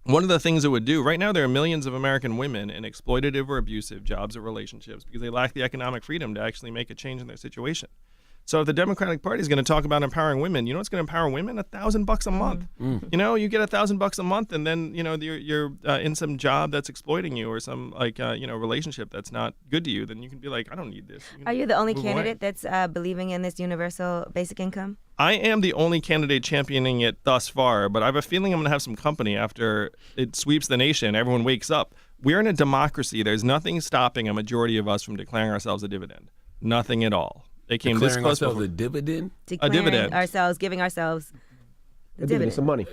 One of the things it would do, right now there are millions of American women in exploitative or abusive jobs or relationships because they lack the economic freedom to actually make a change in their situation. So if the Democratic Party is going to talk about empowering women, you know what's going to empower women? $1,000 a month. You know, you get $1,000 a month, and then you're in some job that's exploiting you, or some relationship that's not good to you. Then you can be like, I don't need this. Are you the only move candidate away. that's believing in this universal basic income? I am the only candidate championing it thus far, but I have a feeling I'm going to have some company after it sweeps the nation. Everyone wakes up. We're in a democracy. There's nothing stopping a majority of us from declaring ourselves a dividend. Nothing at all. They came this Declaring close. ourselves a dividend? Declaring dividend. ourselves, giving ourselves the dividend, some money.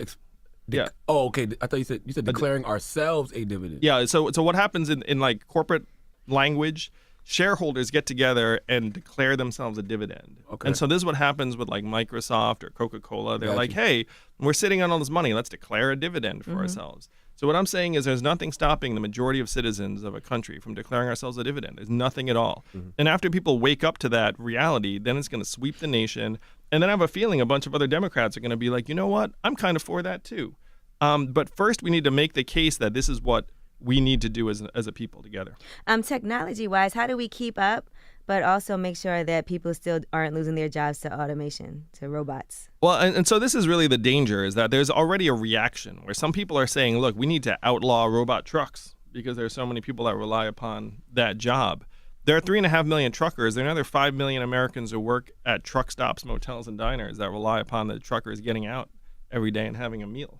Yeah. Oh, okay. I thought you said declaring ourselves a dividend. Yeah. So what happens in like corporate language? Shareholders get together and declare themselves a dividend. Okay. And so this is what happens with like Microsoft or Coca-Cola. They're Gotcha. like, hey, we're sitting on all this money. Let's declare a dividend for ourselves. So what I'm saying is there's nothing stopping the majority of citizens of a country from declaring ourselves a dividend. There's nothing at all. And after people wake up to that reality, then it's going to sweep the nation. And then I have a feeling a bunch of other Democrats are going to be like, you know what? I'm kind of for that too. But first we need to make the case that this is what we need to do as a people together. Technology-wise, how do we keep up, but also make sure that people still aren't losing their jobs to automation, to robots? Well, and so this is really the danger, is that there's already a reaction where some people are saying, look, we need to outlaw robot trucks because there's so many people that rely upon that job. There are 3.5 million truckers. There are another 5 million Americans who work at truck stops, motels, and diners that rely upon the truckers getting out every day and having a meal.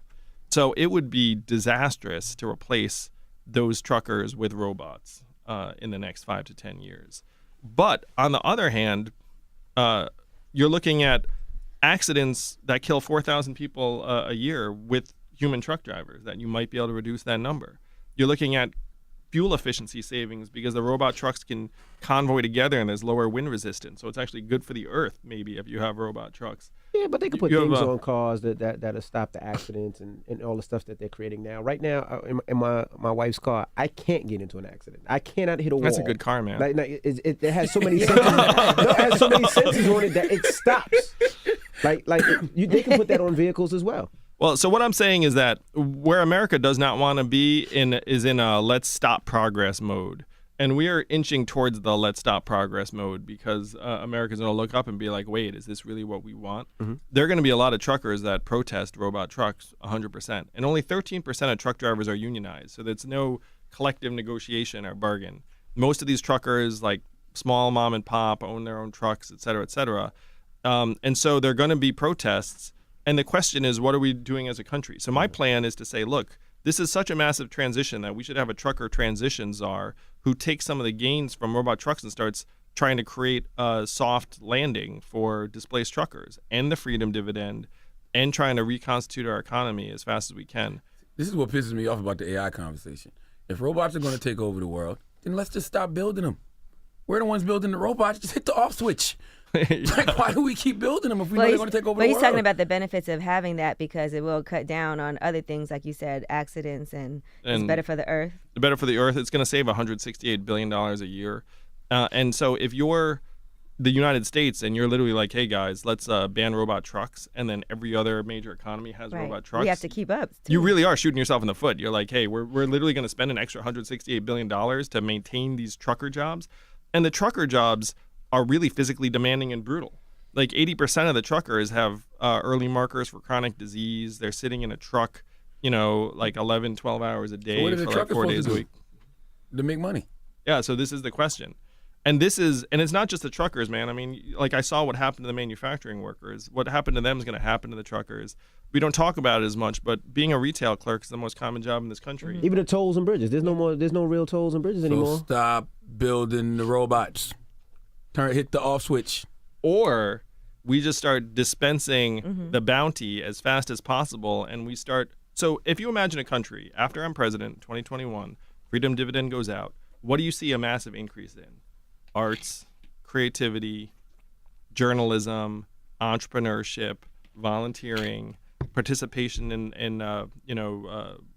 So it would be disastrous to replace those truckers with robots in the next 5 to 10 years. But on the other hand, you're looking at accidents that kill 4,000 people a year with human truck drivers, that you might be able to reduce that number. You're looking at fuel efficiency savings because the robot trucks can convoy together and there's lower wind resistance. So it's actually good for the earth, maybe, if you have robot trucks. Yeah, but they could put You have, things on cars that'll stop the accidents and all the stuff that they're creating now. Right now, in my wife's car, I can't get into an accident. I cannot hit a wall. That's a good car, man. Like, it has so many sensors. No, it has so many sensors on it that it stops. They can put that on vehicles as well. Well, so what I'm saying is that where America does not want to be is in a let's stop progress mode. And we are inching towards the let's stop progress mode because America's going to look up and be like, wait, is this really what we want? There are going to be a lot of truckers that protest robot trucks 100%. And only 13% of truck drivers are unionized. So there's no collective negotiation or bargain. Most of these truckers, like small mom and pop, own their own trucks, et cetera, et cetera. And so there are going to be protests. And the question is, what are we doing as a country? So my plan is to say, look, this is such a massive transition that we should have a trucker transition czar who takes some of the gains from robot trucks and starts trying to create a soft landing for displaced truckers and the freedom dividend and trying to reconstitute our economy as fast as we can. This is what pisses me off about the AI conversation. If robots are going to take over the world, then let's just stop building them. We're the ones building the robots. Just hit the off switch. Like, why do we keep building them if we know they're going to take over the world? But he's talking about the benefits of having that because it will cut down on other things, like you said, accidents, and it's better for the earth. Better for the earth. It's going to save $168 billion a year. And so if you're the United States and you're literally like, hey, guys, let's ban robot trucks, and then every other major economy has robot trucks. We have to keep up, too. You really are shooting yourself in the foot. You're like, hey, we're literally going to spend an extra $168 billion to maintain these trucker jobs. And the trucker jobs are really physically demanding and brutal. Like 80% of the truckers have early markers for chronic disease. They're sitting in a truck, like 11, 12 hours a day So what are the for like truckers 4 supposed days to a do? week. To make money. Yeah, so this is the question. And it's not just the truckers, man. I mean, like I saw what happened to the manufacturing workers. What happened to them is going to happen to the truckers. We don't talk about it as much, but being a retail clerk is the most common job in this country. Even the tolls and bridges. There's no real tolls and bridges anymore. So stop building the robots. Hit the off switch. Or we just start dispensing the bounty as fast as possible, and we start. So if you imagine a country, after I'm president, 2021, freedom dividend goes out, what do you see a massive increase in? Arts, creativity, journalism, entrepreneurship, volunteering, participation in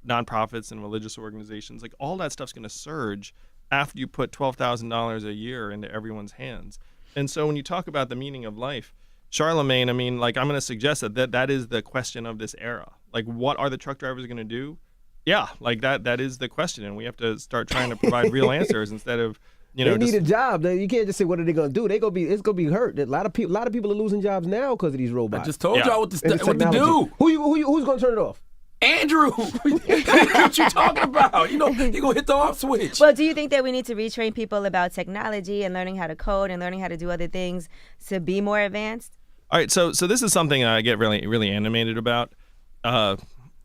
nonprofits and religious organizations. Like all that stuff's going to surge after you put $12,000 a year into everyone's hands. And so when you talk about the meaning of life, Charlemagne, I mean, like I'm going to suggest that is the question of this era. Like what are the truck drivers going to do? Yeah, like that is the question, and we have to start trying to provide real answers instead of They need just, a job. You can't just say what are they gonna do. It's gonna be hurt. A lot of people are losing jobs now because of these I robots. just told Yeah. y'all what and to this technology. do. Who's gonna turn it off? Andrew, what you talking about? You know, he gonna hit the off switch. Well, do you think that we need to retrain people about technology and learning how to code and learning how to do other things to be more advanced? all right, so this is something I get really animated about.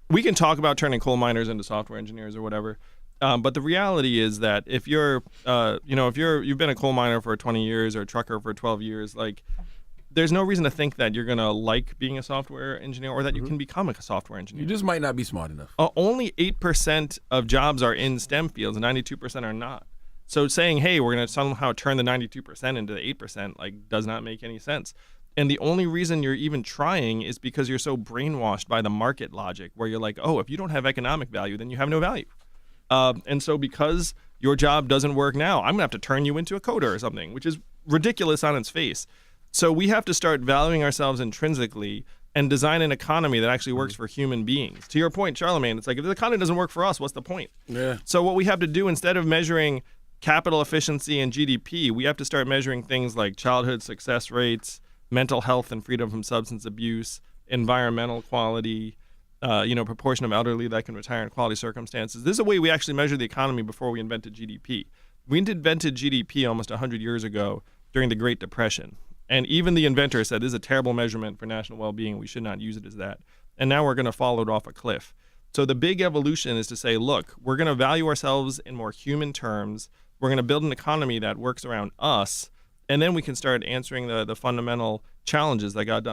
We can talk about turning coal miners into software engineers or whatever, but the reality is that if you're, you've been a coal miner for 20 years or a trucker for 12 years, like, there's no reason to think that you're gonna like being a software engineer or that you can become a software engineer. You just might not be smart enough. Only 8% of jobs are in STEM fields, and 92% are not. So saying, hey, we're gonna somehow turn the 92% into the 8%, like, does not make any sense. And the only reason you're even trying is because you're so brainwashed by the market logic, where you're like, oh, if you don't have economic value, then you have no value. And so because your job doesn't work now, I'm gonna have to turn you into a coder or something, which is ridiculous on its face. So we have to start valuing ourselves intrinsically and design an economy that actually works for human beings. To your point, Charlemagne, it's like, if the economy doesn't work for us, what's the point? Yeah. So what we have to do, instead of measuring capital efficiency and GDP, we have to start measuring things like childhood success rates, mental health and freedom from substance abuse, environmental quality, proportion of elderly that can retire in quality circumstances. This is a way we actually measure the economy before we invented GDP. We invented GDP almost 100 years ago during the Great Depression. And even the inventor said this is a terrible measurement for national well-being. We should not use it as that. And now we're going to fall it off a cliff. So the big evolution is to say, look, we're going to value ourselves in more human terms. We're going to build an economy that works around us. And then we can start answering the fundamental challenges that got done.